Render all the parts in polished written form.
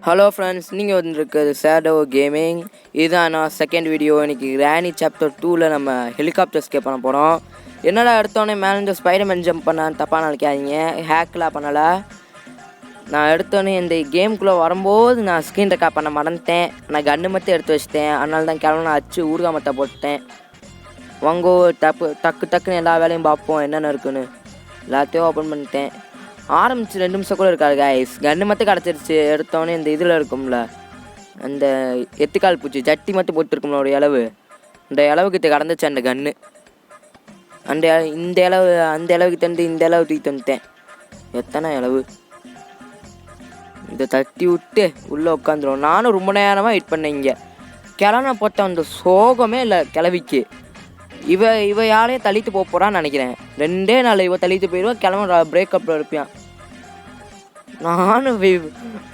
Hello friends, நீங்கள் வந்துருக்குது shadow gaming. இதுதான் நான் செகண்ட் வீடியோ. இன்றைக்கி கிரானி சாப்டர் 2ல் நம்ம ஹெலிகாப்டர் எஸ்கேப் பண்ண போகிறோம். என்னடா எடுத்தோடனே மேலே இந்த ஸ்பைடர்மேன் ஜம்ப் பண்ணான்னு தப்பாக நினைக்காதீங்க. ஹேக்கெலாம் பண்ணலை. நான் எடுத்தோடனே இந்த கேமுக்குள்ளே வரும்போது நான் ஸ்க்ரீன் ரெக்கார்ட் பண்ண மறந்துட்டேன். நான் கன்று மட்டும் எடுத்து வச்சிட்டேன். அதனால தான் கிளம்பு அச்சு ஊர்காமத்தை போட்டேன். வாங்கோ டக்குன்னு எல்லா வேலையும் பார்ப்போம் என்னென்ன இருக்குன்னு. எல்லாத்தையும் ஓப்பன் பண்ணிட்டேன். ஆரம்பிச்சு 2 நிமிஷம் கூட இருக்காது கைஸ். கன்று மட்டும் கிடச்சிருச்சு. எடுத்தோடனே இந்த இதில் இருக்கும்ல, அந்த எத்துக்கால் பூச்சி ஜட்டி மட்டும் போட்டுருக்கும்ல ஒரு இளவு, இந்த இளவுக்கிட்ட கடந்துச்சு அந்த கன்று. இந்த இளவு அந்த இளவுக்கு தந்து இந்த இளவு தூக்கி தந்துட்டேன். எத்தனை இளவு இதை தட்டி விட்டு உள்ளே உட்காந்துரும். நானும் ரொம்ப நேரமாக வெயிட் பண்ணேன். இங்கே கிளம்ப போட்ட அந்த சோகமே இல்லை கிளவிக்கு. இவ யாரையும் தள்ளிட்டு போக போகிறான்னு நினைக்கிறேன். 2 நாள் இவ தள்ளிட்டு போயிடுவா. கிளம்ப பிரேக்கப்பில் இருப்பான். நானும்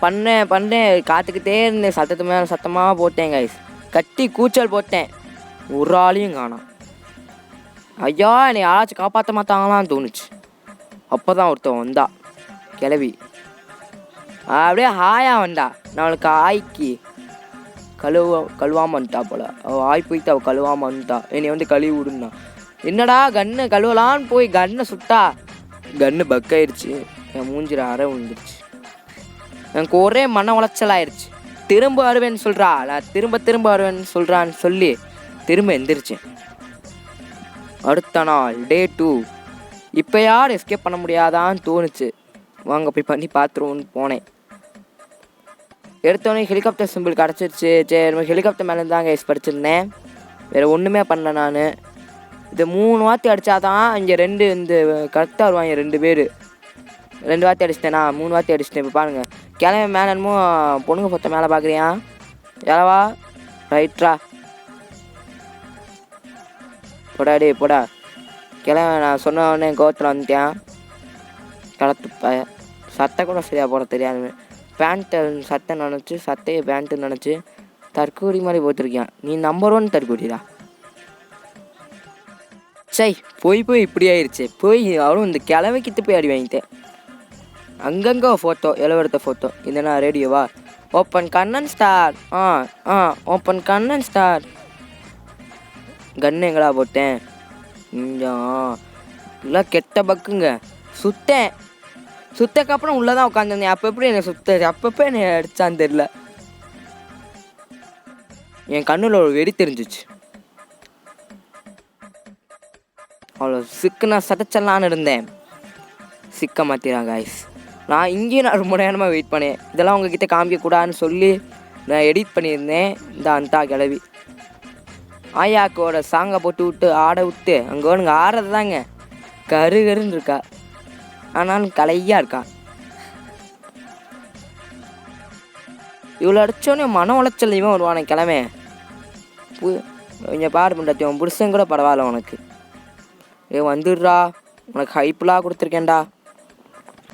பண்ணேன் காத்துக்கிட்டே இருந்தேன். சத்தமாக போட்டேன் கைஸ். கட்டி கூச்சல் போட்டேன். ஒரு ஆளையும் காணோம். ஐயா, என்னை யாராச்சும் காப்பாற்ற மாட்டாங்களான்னு தோணுச்சு. அப்போ தான் ஒருத்தன் வந்தா கிளவி. அப்படியே ஹாயா வந்தா. நான் அவளுக்கு ஆய்க்கு கழுவாமல் வந்துட்டா போல. அவள் ஆய் போயிட்டு அவள் கழுவாமல் வந்துட்டா. என்னை வந்து கழுவி விடுனா. என்னடா கன்று கழுவலான்னு போய் கன்னை சுட்டா கன்று பக்காயிடுச்சு. என் மூஞ்சிர அரை விழுந்துருச்சு. எனக்கு ஒரே மன உளைச்சல் ஆயிடுச்சு. திரும்ப வருவேன்னு சொல்கிறா. நான் திரும்ப வருவேன்னு சொல்கிறான்னு சொல்லி திரும்ப எந்திரிச்சேன். அடுத்த நாள் டே 2. இப்போ யார் எஸ்கேப் பண்ண முடியாதான்னு தோணுச்சு. வாங்க போய் பண்ணி பார்த்துருவோன்னு போனேன். எடுத்தோடனே ஹெலிகாப்டர் சிம்பிள் கிடச்சிருச்சு. சரி, ஹெலிகாப்டர் மேலேருந்து தாங்க படிச்சிருந்தேன். வேறு ஒன்றுமே பண்ணல நான். இதை 3 வாத்தி அடித்தாதான் இங்கே 2 இந்த கரெக்டாக வருவாங்க. 2 பேர் 2 வாத்தி அடிச்சிட்டேனா 3 வாத்தி அடிச்சிட்டேன். இப்போ பாருங்கள், கிளம்பி மேலே என்னமோ பொண்ணுங்க பொத்த மேலே பார்க்குறியா? எலவா ரைட்ரா போடா டே போடா. கிளம்ப நான் சொன்ன உடனே கோவத்தில் வந்துட்டேன். களத்துப்ப சட்டை கூட சரியாக போட தெரியாது. பேண்ட்டு சட்டை நினச்சி சட்டையை பேண்ட்டு நினச்சி தற்கூடி மாதிரி போட்டிருக்கேன். நீ நம்பர் 1 தற்கூடிடா. சை போய் இப்படி ஆயிடுச்சு. போய் அவளும் இந்த கிழமைக்கிட்டு போய் அடி வாங்கிட்டேன். அங்கங்கே ஃபோட்டோ எடுத்த ஃபோட்டோ. இதுனா ரேடியோவா? Open Kannan star. Open Kannan star. கன்று எங்கடா போட்டேன்? இல்லை கெட்ட பக்குங்க. சுத்தக்கப்புறம் உள்ளே தான் உட்காந்துருந்தேன். அப்போ எப்படி என்னை அப்பப்போ என்னை அடித்தான்னு தெரில. என் கண்ணில் ஒரு வெடி தெரிஞ்சிச்சு. அவ்வளோ சிக்கு நான் சதைச்சலான்னு இருந்தேன். சிக்க மாற்றிறாங்க ஐஸ். நான் இங்கேயும் நான் ரொம்ப நேரமாக வெயிட் பண்ணேன். இதெல்லாம் உங்ககிட்ட காமிக்கக்கூடாதுன்னு சொல்லி நான் எடிட் பண்ணியிருந்தேன். இந்த அந்தா கிளவி ஆயாக்கோட சாங்கை போட்டு விட்டு ஆட விட்டு அங்கே ஒன்றுங்க ஆடுறது தாங்க கருன்னு இருக்கா. ஆனாலும் கலையாக இருக்கா. இவ்வளோ அடித்தோடனே மன உளைச்சல் இவன் வருவானே கிழமை. கொஞ்சம் பாடு பண்ணுறாத்தி. உன் புருஷன் கூட பரவாயில்ல உனக்கு. வந்துடுறா, உனக்கு ஹைப்லாம் கொடுத்துருக்கேன்டா.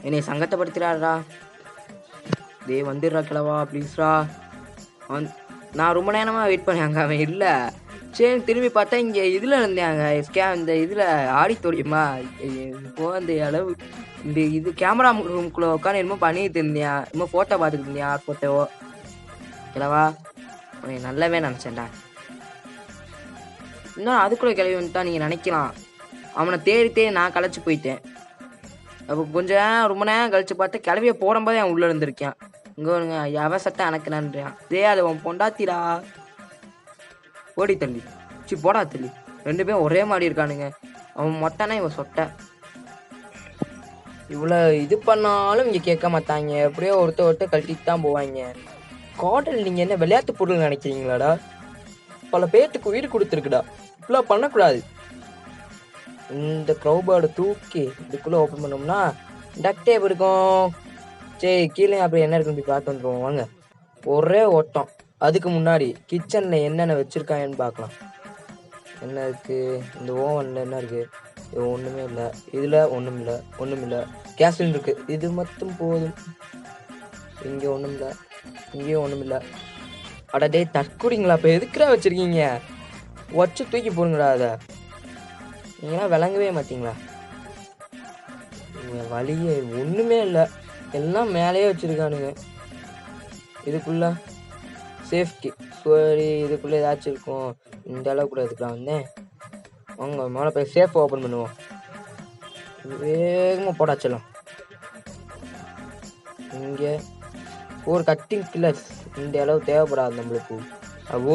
என்னை சங்கத்தப்படுத்துறாடா. வந்துடுறா கிழவா ப்ளீஸ்ரா. நான் ரொம்ப நேரமாக வெயிட் பண்ணேன். அவன் இல்லை. சரி, திரும்பி பார்த்தா இங்கே இதில் இருந்தேங்க. இந்த இதில் ஆடிட்டோரியமா இப்போ அந்த அளவு இந்த இது கேமரா ரூம்குள்ளே உட்காந்து என்னமோ பண்ணிட்டு இருந்தேன். இன்னும் ஃபோட்டோ பார்த்துக்கிட்டு இருந்தேன். யார் ஃபோட்டோவோ கிளவா. உனக்கு நல்லாவே நினச்சேன்டா. இன்னும் அதுக்குள்ளே கிளவி வந்துட்டா நீங்கள் நினைக்கலாம். அவனை தேடி நான் களைச்சி போயிட்டேன். அப்போ கொஞ்சம் ரொம்ப நேரம் கழிச்சு பார்த்தா கிளவியை போடும்போதே அவன் உள்ளே இருந்திருக்கான். இங்கே ஒன்றுங்க எவன் சட்டம் எனக்கு நன்றியான். அது அவன் பொண்டாத்திரா. ஓடி தள்ளி போடா தள்ளி. 2 பேரும் ஒரே மாதிரி இருக்கானுங்க. அவன் மொட்டனா இவன் சொட்டை. இவ்வளோ இது பண்ணாலும் இங்கே கேட்க மாட்டாங்க. எப்படியோ ஒருத்தர் கழட்டிட்டு தான் போவாங்க. காடல் நீங்கள் என்ன விளையாட்டு பொருள் நினைக்கிறீங்களாடா? பல பேர்த்துக்கு உயிர் கொடுத்துருக்குடா. இப்படிலாம் பண்ணக்கூடாது. இந்த க்ரௌபேர்டை தூக்கி இதுக்குள்ளே ஓப்பன் பண்ணோம்னா டக்டேப் இருக்கும். சரி, கீழே அப்படி என்ன இருக்குன்னு போய் பார்த்து வந்துடுவோம் வாங்க. ஒரே ஓட்டம். அதுக்கு முன்னாடி கிச்சனில் என்னென்ன வச்சுருக்காங்கன்னு பார்க்கலாம். என்ன இருக்குது இந்த ஓவனில்? என்ன இருக்குது? இது ஒன்றுமே இல்லை. இதில் ஒன்றும் இல்லை. கேஸ் சிலிண்டர் இருக்குது. இது மட்டும் போதும். இங்கே ஒன்றும் இல்லை, இங்கேயும் ஒன்றும் இல்லை. அடடே தற்கூடிங்களா? இப்போ எதுக்குறா வச்சுருக்கீங்க? வச்சு தூக்கி போடுங்கடா. அதை நீங்களாம் விளங்கவே மாட்டீங்களா? வழியே ஒன்றுமே இல்லை. எல்லாம் மேலேயே வச்சுருக்கானுங்க. இதுக்குள்ளே சேஃப்டி சரி, இதுக்குள்ளே ஏதாச்சும் இருக்கும். இந்த அளவுக்கு கூட இதுக்குலாம் வந்தேன். வாங்க மேலே போய் சேஃப் ஓப்பன் பண்ணுவோம். வேகமாக போடாச்சலாம். இங்கே ஒரு கட்டிங் கில்லர்ஸ் இந்த அளவு தேவைப்படாது நம்மளுக்கு.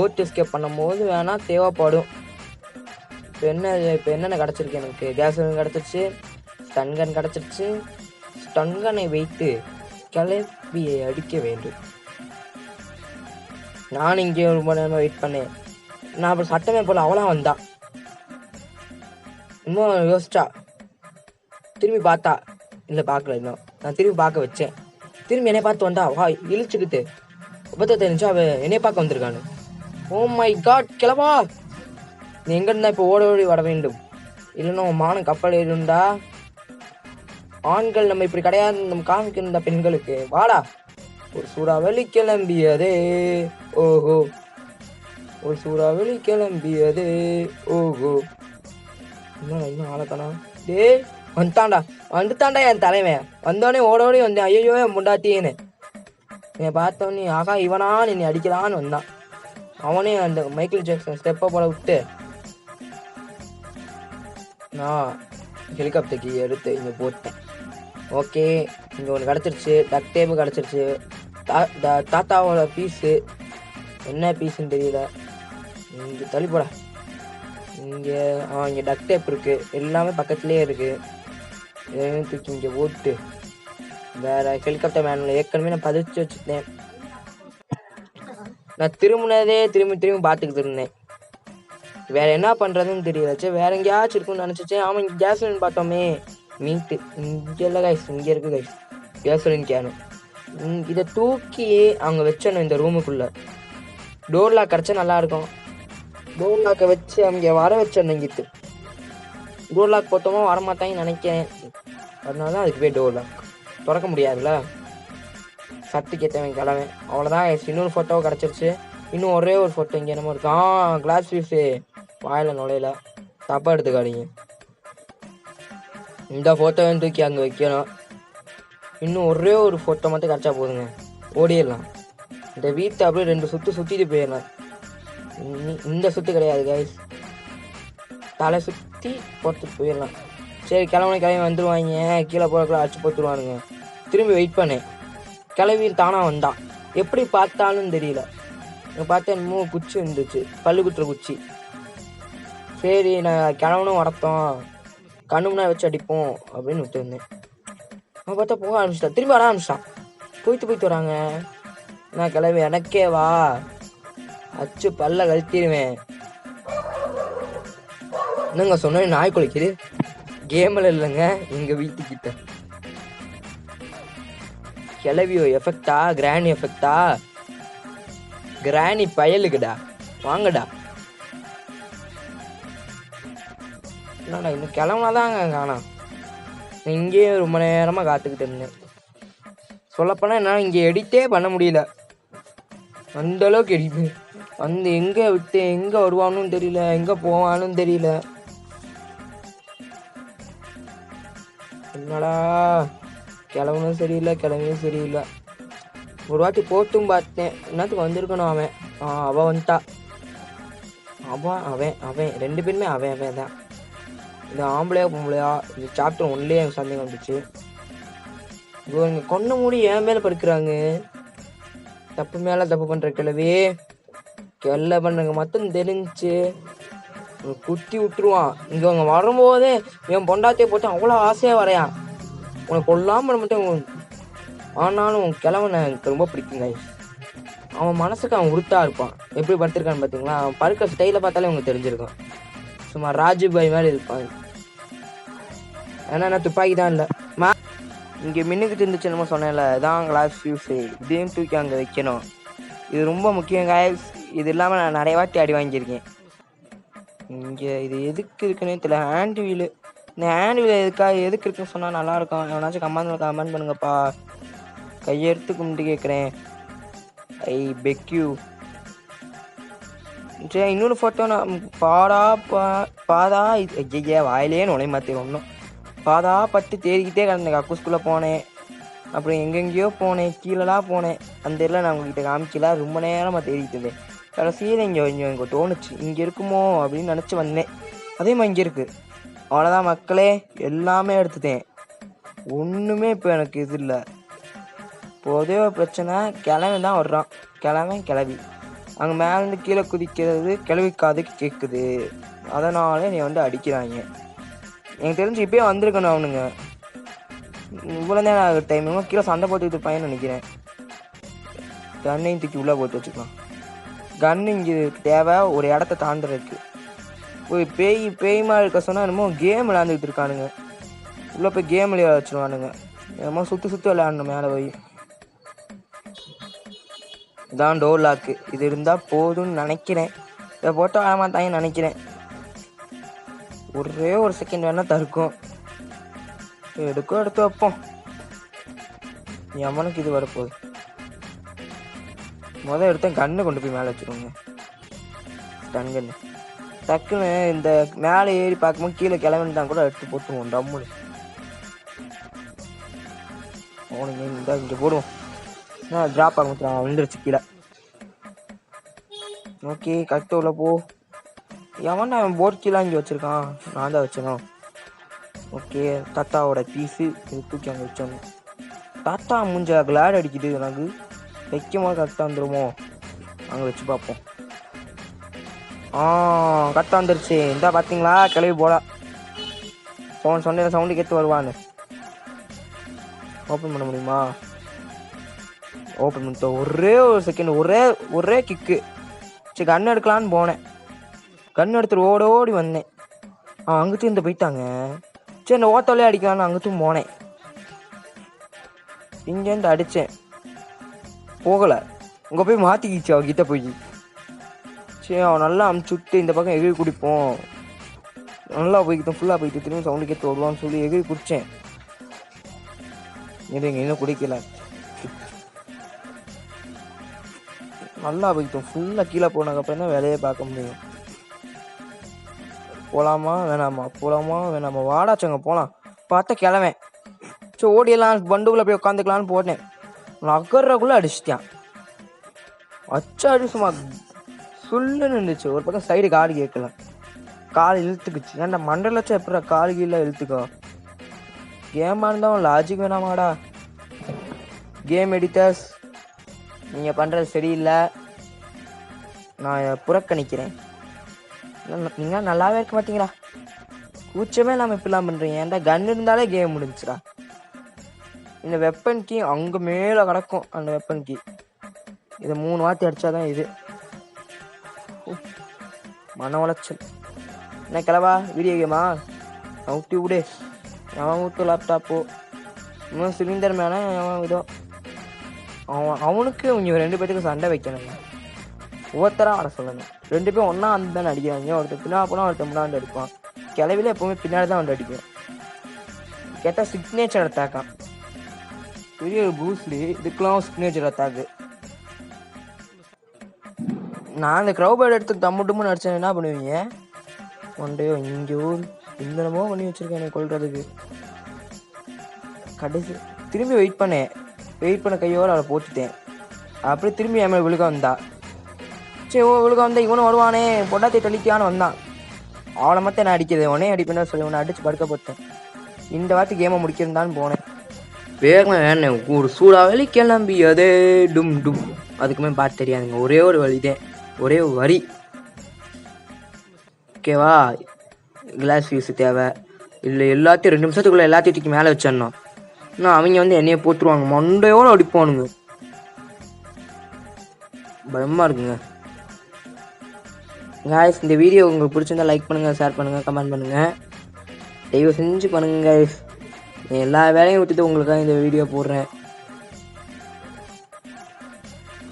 ஓட் எஸ்கேப் பண்ணும்போது வேணால் தேவைப்படும். இப்போ என்னென்ன கிடச்சிருக்கு எனக்கு? கேஸ் கிடச்சிருச்சு, ஸ்டன் கன் கிடச்சிருச்சு. ஸ்டன் கன்னை வைத்து கிளப்பியை அடிக்க வேண்டும். நானும் இங்கே ரொம்ப நேரமாக வெயிட் பண்ணேன். நான் அப்புறம் சட்டமே போல் அவளாம் வந்தா. இன்னும் யோசிச்சா, திரும்பி பார்த்தா, இல்லை பார்க்கல. இன்னும் நான் திரும்பி பார்க்க வச்சேன். திரும்பி என்னை பார்த்து வந்தா. வா இழிச்சுக்கிட்டு உபத்தை தெரிஞ்சா அவ என்னை பார்க்க வந்திருக்கானு. ஓ மை காட் கிளவா, நீ எங்க இருந்தா இப்போ ஓட ஓடி வர வேண்டும். இல்லைன்னா உன் மானம் கப்பல் இருந்தா. ஆண்கள் நம்ம இப்படி கிடையாது, நம்ம காமிக்கிற பெண்களுக்கு. வாடா. ஒரு சூறாவளி கிளம்பியதே ஓஹோ, ஒரு சூறாவளி கிளம்பியதே ஓஹோ. இன்னும் ஆளக்கணா. டே வந்துட்டான்டா என் தலைவன். வந்தோடனே ஓடோடி வந்தேன். ஐயோ என் முண்டாட்டின்னு என்னை பார்த்தோன்னே ஆகா இவனா நீ அடிக்கலான்னு வந்தான். அவனே அந்த மைக்கேல் ஜாக்சன் ஸ்டெப்பை போல விட்டு நான் ஹெலிகாப்டருக்கு எடுத்து இங்கே போட்டேன். ஓகே, இங்கே ஒன்று கிடச்சிருச்சு. டக் டேப்பு கிடச்சிருச்சு. தாத்தாவோட பீஸு என்ன பீஸுன்னு தெரியல. இங்கே தள்ளிப்போட. இங்கே டக் டேப் இருக்குது. எல்லாமே பக்கத்துலேயே இருக்குது. தூக்கி இங்கே போட்டு வேறு ஹெலிகாப்டர் மேனில் ஏற்கனவே நான் பதிச்சு வச்சுருந்தேன். நான் திரும்பினதே திரும்பி பார்த்துக்கிட்டு இருந்தேன். வேற என்ன பண்ணுறதுன்னு தெரியலச்சு. வேற எங்கேயாச்சும் இருக்குன்னு நினச்சிச்சேன். ஆமாம், இங்கே கேஸ்லின் பார்த்தோமே, மீட்டு இங்கே இல்லை கைஸ், இங்கே இருக்குது கைஸ் கேஸ்லின் கேனு. இதை தூக்கி அவங்க வச்சணும் இந்த ரூமுக்குள்ளே. டோர் லாக் கிடச்சா நல்லாயிருக்கும். டோர் லாக்கை வச்சு அவங்க வர வச்சிடணும். இங்கிட்டு டோர் லாக் போட்டோமோ வரமாட்டாங்கன்னு நினைக்கிறேன். அதனால தான் அதுக்கு போய் டோர் லாக் திறக்க முடியாதுல்ல. சத்துக்கு ஏற்றவன் கிழமை. அவ்வளோதான். இன்னொரு ஃபோட்டோவை கிடச்சிருச்சு. இன்னும் ஒரே ஒரு ஃபோட்டோ இங்கே என்னமோ இருக்கான். கிளாஸ் பீஸு வாயில் நுழையில தப்பாக எடுத்துக்காதீங்க. இந்த ஃபோட்டோவையும் தூக்கி அங்கே வைக்கணும். இன்னும் ஒரே ஒரு ஃபோட்டோ மட்டும் கிடச்சா போதுங்க, ஓடிடலாம். இந்த வீட்டை அப்படியே 2 சுற்றிட்டு போயிடலாம். இந்த சுற்று கிடையாது கைஸ், தலை சுற்றி போட்டுட்டு போயிடலாம். சரி கிளம்பி வந்துடுவாங்க. கீழே போகிறக்குள்ள அடிச்சு போட்டுருவானுங்க. திரும்பி வெயிட் பண்ணேன். கிளவி தானாக வந்தான். எப்படி பார்த்தாலும் தெரியல. பார்த்தா என்னமோ குச்சி இருந்துச்சு, பல்லு குத்துற குச்சி. சரி நான் கிளம்பணும் வரத்தோம், கண்ணு முன்னாடி வச்சு அடிப்போம் அப்படின்னு விட்டுருந்தேன். அவன் பார்த்தா போக ஆரம்பிச்சிட்டான். திரும்பி வர ஆரம்பிச்சிட்டான். போய்த்து வராங்க. நான் கிளம்பி எனக்கே வா, அச்சு பல்ல கழட்டிடுவேன். என்னங்க சொன்னேன், நாய் குலைக்குது. கேமில் இல்லைங்க, எங்கள் வீட்டுக்கிட்ட. கிளவியோ எஃபெக்டா, கிராணி எஃபெக்டா? கிராணி பயலுக்குடா, வாங்கடா. என்னடா இன்னும் கிளம்புனாதாங்க காணோம். இங்கேயே ரொம்ப நேரமாக காத்துக்கிட்டு இருந்தேன். சொல்லப்போனால் என்னால் இங்கே எடிட்டே பண்ண முடியல, அந்த அளவுக்கு எடிட்டு. எங்கே விட்டு எங்கே வருவானும் தெரியல, எங்கே போவானும் தெரியல. என்னடா கிளம்புனும் சரியில்லை. ஒரு வாட்டி போட்டும் பார்த்தேன். என்னத்துக்கு வந்திருக்கணும் அவன். அவன் வந்துட்டா. அவன் 2 பேருமே அவன் தான். இந்த ஆம்பளையா பொம்பளையா, இந்த சாப்டர் 1லயே எனக்கு சந்தேகம் வந்துச்சு. இவங்க கொன்ன மூடி என் மேலே படுக்கிறாங்க. தப்பு மேலே தப்பு பண்ணுற கிளவே கெல்ல பண்ணுங்க மட்டும் தெரிஞ்சு குத்தி விட்டுருவான். இங்கே அவங்க வரும்போதே என் பொண்டாத்தையை போட்டு அவ்வளோ ஆசையாக வரையான். உனக்கு கொல்லாமல் மட்டும். ஆனாலும் உன் கிழவனை எனக்கு ரொம்ப பிடிக்குங்க. அவன் மனசுக்கு அவன் உருத்தா இருப்பான். எப்படி படுத்திருக்கான்னு பார்த்தீங்களா? அவன் படுக்கிற ஸ்டைலை பார்த்தாலே உங்களுக்கு தெரிஞ்சிருக்கும். சும்மா ராஜுபாய் மாதிரி இருப்பான். ஏன்னா நான் துப்பாக்கி தான் இல்லை. இங்கே மின்னுக்கிட்டு இருந்துச்சு நம்ம சொன்னேன்ல, இதான் கிளாஸ் ஃபியூஸு. இதையும் தூக்கி அங்கே வைக்கணும். இது ரொம்ப முக்கியம் காய்ஸ். இது இல்லாமல் நான் நிறைய வாட்டி அடி வாங்கியிருக்கேன். இங்கே இது எதுக்கு இருக்குன்னே தெரியல. Hand wheel. இந்த ஹேண்ட் வீல் எதுக்கு இருக்குன்னு சொன்னால் நல்லாயிருக்கும். எவனாச்சும் கமெண்ட் பண்ணுங்கப்பா. கையெடுத்து கும்பிட்டு கேட்குறேன். ஐ பெக் யூ. சரி இன்னொரு ஃபோட்டோ நான் பாதா ஐயா வாயிலே நுழைய மாற்றி ஒன்றும் பாதா பட்டு தேடிக்கிட்டே கிடந்தேன். கக்கூஸ்குள்ளே போனேன். அப்புறம் எங்கெங்கேயோ போனேன், கீழலாம் போனேன். அந்த இடத்துல நான் உங்ககிட்ட காமிக்கல, ரொம்ப நேரமாக தேடிட்டு இருந்தேன். கடைசியில் இங்கே தோணுச்சு, இங்கே இருக்குமோ அப்படின்னு நினச்சி வந்தேன். அதே மாதிரி இங்கே இருக்குது. அவ்வளோதான் மக்களே, எல்லாமே எடுத்துட்டேன். ஒன்றுமே இப்போ எனக்கு இது இல்லை. இப்போ ஒரே ஒரு பிரச்சனை, கிழமை தான் வர்றான். கிளவி அங்கே மேலேருந்து கீழே குதிக்கிறது கிளவி காதுக்கு கேட்குது. அதனால நீ அடிக்கிறாங்க. எனக்கு தெரிஞ்சு இப்போயே வந்திருக்கணும் அவனுங்க. இவ்வளோ நேரம் ஆகிற டைம் கீழே சண்டை போட்டுக்கிட்டு இருப்பாங்கன்னு நினைக்கிறேன். கண்ணையும் தூக்கி உள்ளே போட்டு வச்சுக்கலாம். கன்று இங்கே தேவை ஒரு இடத்த தாண்டுறதுக்கு. போய் பேய்மா இருக்க சொன்னால் என்னமோ கேம் விளையாண்டுக்கிட்டு இருக்கானுங்க. உள்ளே போய் கேம் விளையாட வச்சுருவானுங்க. என்னமோ சுற்றி விளையாடணும் மேலே போய். இதான் டோர் லாக்கு. இது இருந்தால் போதும்னு நினைக்கிறேன். இதை போட்டு ஆழமாட்டாங்கன்னு நினைக்கிறேன். ஒரே ஒரு செகண்ட் வேணால் தருக்கும். எடுத்து வைப்போம். எவனுக்கு இது வரப்போகுது. எடுத்த கண்ணு கொண்டு போய் மேலே வச்சுருவோங்க. ஸ்டன் கண்ணு டக்குன்னு இந்த மேலே ஏறி பார்க்கும்போது கீழே கிளம்பிட்டான் கூட எடுத்து போட்டுருவோம். டம்முன்னு அவனுங்க இந்த இங்கே போடுவோம். ட்ராப் ஆக விழுந்துருச்சு கீழே. ஓகே, கரெக்டாக உள்ள போ. எவன் அவன் போட் கீழே இங்கே வச்சுருக்கான். நான் தான் வச்சிடணும். ஓகே, தாத்தாவோட பீஸு இது தூக்கி அங்கே வச்சோம். தாத்தா மூஞ்ச கிளாட் அடிக்குது. எனக்கு வைக்கும்போது கரெக்டாக வந்துடுமோ? அங்கே வச்சு பார்ப்போம். கரெக்டாக வந்துருச்சு. இந்த பார்த்தீங்களா கிளவி போல சவுண்டு கேட்டு வருவான்னு. ஓப்பன் பண்ண முடியுமா? ஓப்பன் பண்ணிட்டோம். ஒரே ஒரு செகண்ட், ஒரே கிக்கு. சரி, கன் எடுக்கலான்னு போனேன். கன் எடுத்துட்டு ஓடி வந்தேன். அங்கிட்டு இந்த போயிட்டாங்க. சரி, இந்த ஓட்டோலே அடிக்கலான்னு அங்கிட்டும் போனேன். இங்கேருந்து அடித்தேன், போகலை. உங்கள் போய் மாற்றிக்கிச்சு அவகிட்ட போய். சரி, அவன் நல்லா அமுச்சு விட்டு இந்த பக்கம் எகிரி குடிப்போம். நல்லா போய்க்கிட்டோம், ஃபுல்லாக போய்ட்டு திரும்பி சவுண்டு கேட்டு வருவான்னு சொல்லி எகிரி குடித்தேன். இன்னும் குடிக்கல. நல்லா போய்க்கிட்டோம். ஃபுல்லாக கீழே போனதுக்கப்புறம் தான் வேலையே பார்க்க முடியும். போகலாமா வேணாமா வாடாச்சங்க போகலாம். பார்த்தா கிளவேன். சரி, ஓடியெல்லாம் பண்டுக்குள்ளே போய் உட்காந்துக்கலான்னு போட்டேன். நகர்றக்குள்ளே அடிச்சிட்டான். அடி சும்மா சுல்லுன்னு இருந்துச்சு. ஒரு பக்கம் சைடு காடு கேட்கல, கால் இழுத்துக்குச்சு. ஏன்டா மண்டலச்சா எப்படா கால் கீழே இழுத்துக்கோ? கேமாக இருந்தால் லாஜிக் வேணாமாடா? கேம் எடிட்டர்ஸ், நீங்கள் பண்ணுறது சரியில்லை. நான் புறக்கணிக்கிறேன். நீங்கள் நல்லாவே இருக்க மாட்டீங்களா? கூச்சமே இல்லாமல் இப்படிலாம் பண்ணுறீங்க. ஏன்டா கன் இருந்தாலே கேம் முடிஞ்சுடா. இந்த வெப்பன் கீ அங்கே மேலே கிடக்கும். அந்த வெப்பன் கீ இதை 3 வாட்டி அடித்தாதான் இது. மன உளைச்சல். என்ன கிளவா வீடியோ கேமா? அவுட்டி விடு. அவன் ஊட்டு லேப்டாப்போ இன்னும் சிலிண்டர் மேலே அவன் இதோ அவனுக்கு இவங்க 2 பேத்துக்கு சண்டை வைக்கணுங்க. ஒவ்வொருத்தராக ஆட சொல்லணும். 2 பேரும் ஒன்றா வந்து தானே அடிக்கிறாங்க. ஒருத்தர் பின்னா போனால் ஒருத்தர் முன்னாடி அடிப்பான். கிளவில எப்போவுமே பின்னாடி தான் வந்து அடிக்கும். கேட்டால் சிக்னேச்சர் அட்டாக்கான். பெரிய ஒரு பூஸ்லி இதுக்கெல்லாம் சிக்னேச்சர் அட்டாக்கு. நான் இந்த க்ரௌபேர்டு எடுத்து டம்முன்னு அடித்தேன். என்ன பண்ணுவீங்க? ஒன்றையோ இங்கே என்னமோ பண்ணி வச்சுருக்கேன் என்னை கொள்றதுக்கு. கடைசி திரும்பி வெயிட் பண்ண கையோடு அவளை போட்டுட்டேன். அப்படியே திரும்பி என் மேலே விழுக வந்தா. சரி, விழுக வந்தா இவனும் வருவானே பொண்டாத்தி தொழிக்கான்னு வந்தான். அவளை மட்டும் நான் அடிக்கிறது, உடனே அடிப்பேன்னு சொல்லி உன்னை அடித்து படுக்க போட்டேன். இந்த வாட்டி கேமை முடிக்கிறதான்னு போனேன். வேகமாக வேணேன். ஒரு சூடாக வழி கிளம்பி அதே டும் டும். அதுக்குமே பாட்டு தெரியாதுங்க. ஒரே ஒரு வழிதான், ஒரே ஒரு வரி. ஓகேவா? கிளாஸ் ஃபீஸு தேவை இல்லை. எல்லாத்தையும் 2 நிமிஷத்துக்குள்ளே எல்லாத்தையும் தூக்கி மேலே வச்சிடணும். இன்னும் அவங்க என்னையை போட்டுருவாங்க. மண்டையோடு அடிப்பானுங்க. பயமாக இருக்குங்க. காய்ஸ், இந்த வீடியோ உங்களுக்கு பிடிச்சிருந்தா லைக் பண்ணுங்கள், ஷேர் பண்ணுங்கள், கமெண்ட் பண்ணுங்கள். தயவு செஞ்சு பண்ணுங்க காய்ஸ். எல்லா வேலையும் விட்டுட்டு உங்களுக்காக இந்த வீடியோ போடுறேன்.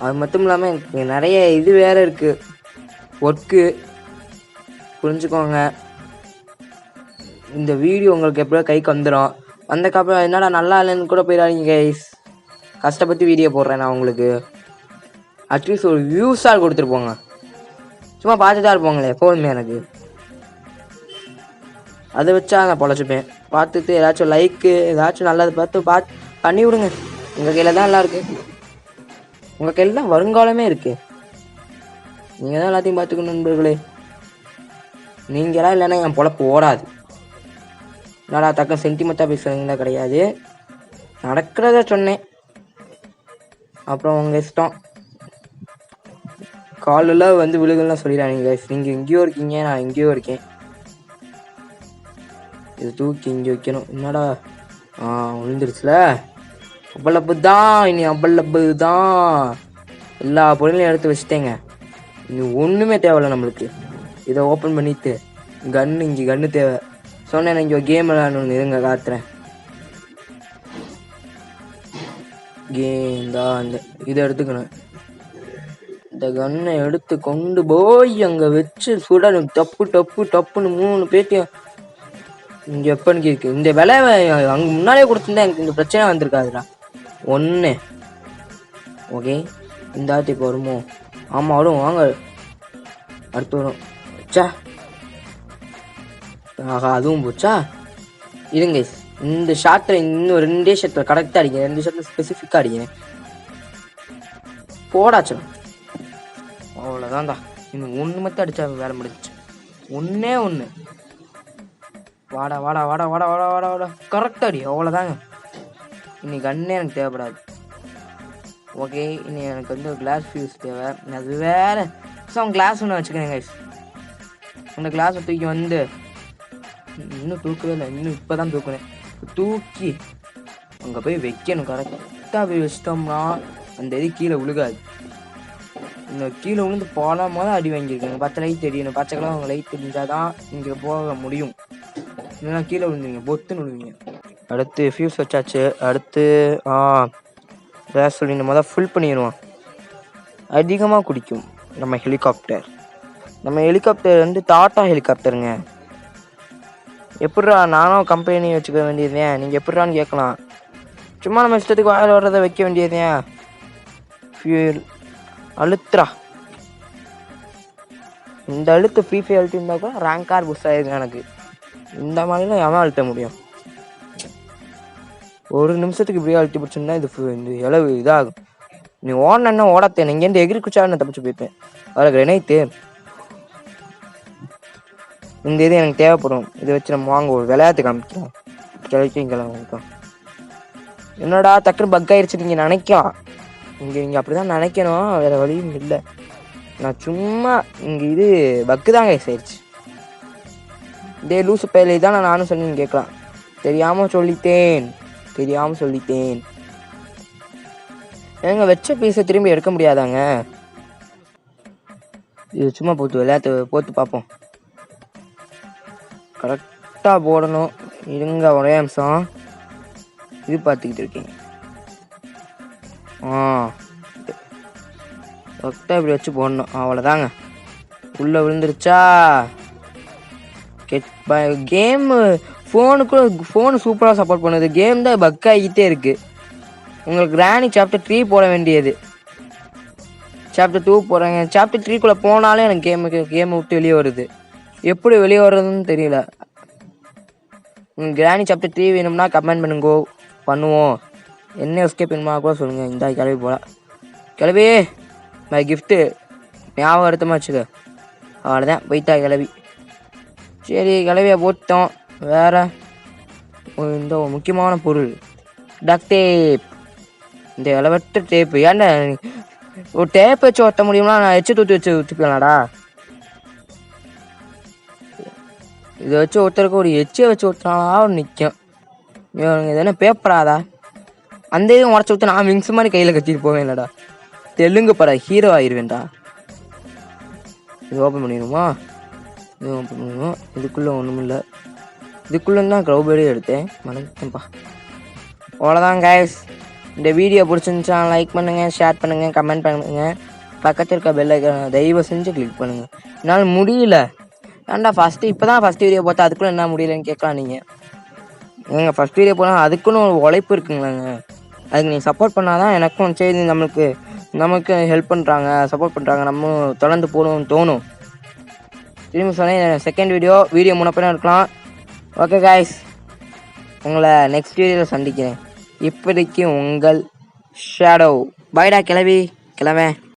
அது மட்டும் இல்லாமல் எனக்கு நிறைய இது வேறு இருக்குது, ஒர்க்கு. புரிஞ்சுக்கோங்க. இந்த வீடியோ உங்களுக்கு எப்படியோ கைக்கு வந்துடும். வந்தக்கப்புறம் என்னடா நல்லா இல்லைன்னு கூட போயிடாதீங்க கைஸ். கஷ்டப்பட்டு வீடியோ போடுறேன் நான் உங்களுக்கு. அட்லீஸ்ட் ஒரு வியூஸாக கொடுத்துட்டு போங்க. சும்மா பார்த்து தான் இருப்போங்களே எப்போதுமே. எனக்கு அதை வச்சா நான் பொழைச்சிப்பேன். பார்த்துட்டு ஏதாச்சும் லைக்கு ஏதாச்சும் நல்லது பார்த்து பண்ணி விடுங்க. உங்கள் கையில் தான் எல்லாம் இருக்குது. உங்கள் கையில் தான் வருங்காலமே இருக்குது. நீங்கள் தான் எல்லாத்தையும் பார்த்துக்கணும் நண்பர்களே. நீங்களாம் இல்லைன்னா என் பொழப்பு ஓடாது. என்னடா தக்க சென்டிமெண்ட்டாக பேசுகிறீங்களா? கிடையாது, நடக்கிறத சொன்னேன். அப்புறம் உங்கள் இஷ்டம். காலெல்லாம் வந்து விழுகலாம் சொல்லிடுறாங்க. நீங்கள் எங்கேயோ இருக்கீங்க, நான் எங்கேயோ இருக்கேன். இது தூக்கி இங்கே வைக்கணும். என்னடா விழுந்துருச்சுல. அவ்வளவு தான், இனி அவ்வளவு தான். எல்லா பொருளையும் எடுத்து வச்சுட்டேங்க. இனி ஒன்றுமே தேவையில்ல நம்மளுக்கு. இதை ஓப்பன் பண்ணிட்டு கன்று, இங்கே கன்று தேவை. சொன்னேன் இங்கே கேம் விளையாடணும். இருங்க காத்துறேன். கேம் தான். அந்த இதை எடுத்துக்கணும். இந்த கன்னை எடுத்து கொண்டு போய் அங்கே வச்சு சுடணும். டப்பு டப்பு டப்புன்னு 3 பேட்டியும். இங்கே எப்பன்னு கேட்கு. இந்த விலை அங்கே முன்னாடியே கொடுத்துருந்தா எனக்கு இந்த பிரச்சனை வந்திருக்காதுடா. ஒன்று ஓகே. இந்த ஆட்டி இப்போ வருமோ? ஆமாம் வரும். வாங்க அடுத்து வரும். சா ஆஹா, அதுவும் போச்சா? இருங்க, இந்த ஷாட்டில் இன்னும் 2 ஷாட்டில் கரெக்டாக அடிங்க. 2 ஷாட்டில் ஸ்பெசிஃபிக்காக அடிங்க. போடாச்சு. அவ்வளோதான்டா. இன்னும் 1 மட்டும் அடித்தா வேலை முடிஞ்சிச்சு. ஒன்றே 1. வாடா வாடா வாடா வாடா வாடா வாடா வாடா. கரெக்டாக அடி. அவ்வளோதாங்க. இன்னைக்கு கண்ணே எனக்கு தேவைப்படாது. ஓகே, இனி எனக்கு வந்து ஒரு கிளாஸ் ஃபியூஸ் தேவை. அது வேறு கிளாஸ் ஒன்று வச்சுக்கிறேன் கைஸ். அந்த கிளாஸை தூக்கி வந்து இன்னும் தூக்கவே இல்லை. இன்னும் இப்போ தான் தூக்குறேன். தூக்கி அங்கே போய் வைக்கணும். கரெக்டாக போய் வச்சிட்டோம்னா அந்த இது கீழே விழுகாது. இந்த கீழே விழுந்து போலாம தான் அடி வாங்கியிருக்காங்க. 10 லைட் தெரியணும். பச்சை கலர் அவங்க லைட் தெரிஞ்சால் தான் இங்கே போக முடியும். இல்லைன்னா கீழே விழுந்துவீங்க, பொத்துன்னு விழுவீங்க. அடுத்து ஃபியூஸ் வச்சாச்சு. அடுத்து கேஸ் சிலிண்டர் முதல் ஃபுல் பண்ணிடுவோம். அதிகமாக குடிக்கும் நம்ம ஹெலிகாப்டர். நம்ம ஹெலிகாப்டர் வந்து டாட்டா ஹெலிகாப்டருங்க. எப்பட்றா நானும் கம்பெனி வச்சுக்க வேண்டியதுதான். நீங்கள் எப்பட்றான்னு கேட்கலாம். சும்மா நம்ம இஷ்டத்துக்கு வாயில் வர்றதை வைக்க வேண்டியதுதான். ஃபியூல் அழுத்துறா. இந்த அழுத்து ஃப்ரீ ஃபயர் அழுத்தி இருந்தால் கூட ரேங்க் கார் புஷ் ஆகிருக்கு எனக்கு. இந்த மாதிரிலாம் எவன் அழுத்த முடியும்? ஒரு நிமிஷத்துக்கு இப்படியே அழுத்தி பிடிச்சிருந்தா இந்த இளவு இதாகும். நீ ஓடனா ஓடத்தேன். இங்கேருந்து எகிரி குச்சா நான் தப்பிச்சு போய்ப்பேன். அதில் கிரனைத்து இந்த இது எனக்கு தேவைப்படும். இதை வச்சு நம்ம வாங்க ஒரு விளையாட்டு காமிக்கிறோம். கிளம்பிக்கலாம். என்னடா டக்குன்னு பக் ஆயிடுச்சு நீங்கள் நினைக்கலாம். இங்கே அப்படி தான் நினைக்கணும். வேறு வழியும் இல்லை. நான் சும்மா இங்கே இது பக்கு தாங்க ஆயிடுச்சு. இதே லூசு பயிலை தான் நானும் சொன்னேன்னு கேட்கலாம். தெரியாமல் சொல்லிட்டேன். ஏங்க வச்ச பீஸை திரும்பி எடுக்க முடியாதாங்க? இது சும்மா போட்டு விளையாட்டு போட்டு பார்ப்போம். கரெக்டாக போடணும். இருங்க ஒரே நிமிஷம். இது பார்த்துக்கிட்டு இருக்கீங்க. கரெக்டாக இப்படி வச்சு போடணும். அவ்வளோதாங்க. உள்ளே விழுந்துருச்சா? கேமு ஃபோனு சூப்பராக சப்போர்ட் பண்ணுது. கேம் தான் பக் ஆகிக்கிட்டே இருக்குது. உங்களுக்கு கிராணி சாப்டர் 3 போட வேண்டியது. சாப்டர் 2 போகிறாங்க. சாப்டர் 3குள்ளே போனாலே எனக்கு கேமை விட்டு வெளியே வருது. எப்படி வெளியே வர்றதுன்னு தெரியல. கிராணி சாப்டர் 3 வேணும்னா கமெண்ட் பண்ணுங்கோ, பண்ணுவோம். என்ன எஸ்கேப் வேணுமா கூட சொல்லுங்கள். இந்த கிளவி போல கிளவி மை கிஃப்ட்டு ஞாபகம் எடுத்தமா வச்சுக்க. அவ்வளோதான் போயிட்டா கிளவி. சரி கிளவியை போட்டோம். வேறு இந்த முக்கியமான பொருள் டக் டேப். இந்த இளவட்ட டேப்பு. ஏன்டா ஒரு டேப் வச்சு ஒட்ட முடியும்னா நான் எச்சு தூத்தி வச்சு ஊற்றிக்கலாம்டா. இதை வச்சு ஒருத்தருக்கு ஒரு எச்சியை வச்சு ஒட்டினாலும் நிற்கும். இது என்ன பேப்பராதா? அந்த இதையும் உடச்சி விட்டு நான் விங்ஸ் மாதிரி கையில் கத்திட்டு போவேன். இல்லைடா தெலுங்கு பட ஹீரோ ஆயிடுவேன்டா. இது ஓப்பன் பண்ணிடுமா? இது ஓப்பன் பண்ணிடுவோம். இதுக்குள்ளே ஒன்றும் இல்லை. இதுக்குள்ளே தான் க்ரௌபேடி எடுத்தேன். மறந்துட்டேன்ப்பா. அவ்வளோதான் கைஸ். இந்த வீடியோ பிடிச்சிருந்துச்சா லைக் பண்ணுங்கள், ஷேர் பண்ணுங்கள், கமெண்ட் பண்ணுங்கள். பக்கத்தில் இருக்க பெல் ஐக்கானை தயவு செஞ்சு கிளிக் பண்ணுங்கள். என்னால் முடியல. ஏன்டா இப்போ தான் ஃபஸ்ட் வீடியோ போட்டால் அதுக்குள்ளே என்ன முடியலன்னு கேட்கலாம் நீங்கள். எங்கள் ஃபஸ்ட் வீடியோ போனால் அதுக்குன்னு ஒரு உழைப்பு இருக்குங்களாங்க. அதுக்கு நீங்கள் சப்போர்ட் பண்ணால் தான் எனக்கும் சரி நமக்கு ஹெல்ப் பண்ணுறாங்க, சப்போர்ட் பண்ணுறாங்க, நம்ம தொடர்ந்து போகணும்னு தோணும். திரும்பி சொன்னேன் செகண்ட் வீடியோ முன்னப்பறம் இருக்கலாம். ஓகே காய்ஸ், உங்களை நெக்ஸ்ட் வீடியோவில் சந்திக்கிறேன். இப்போதைக்கு உங்கள் ஷேடோ. பைடா கிளவி கிளவன்.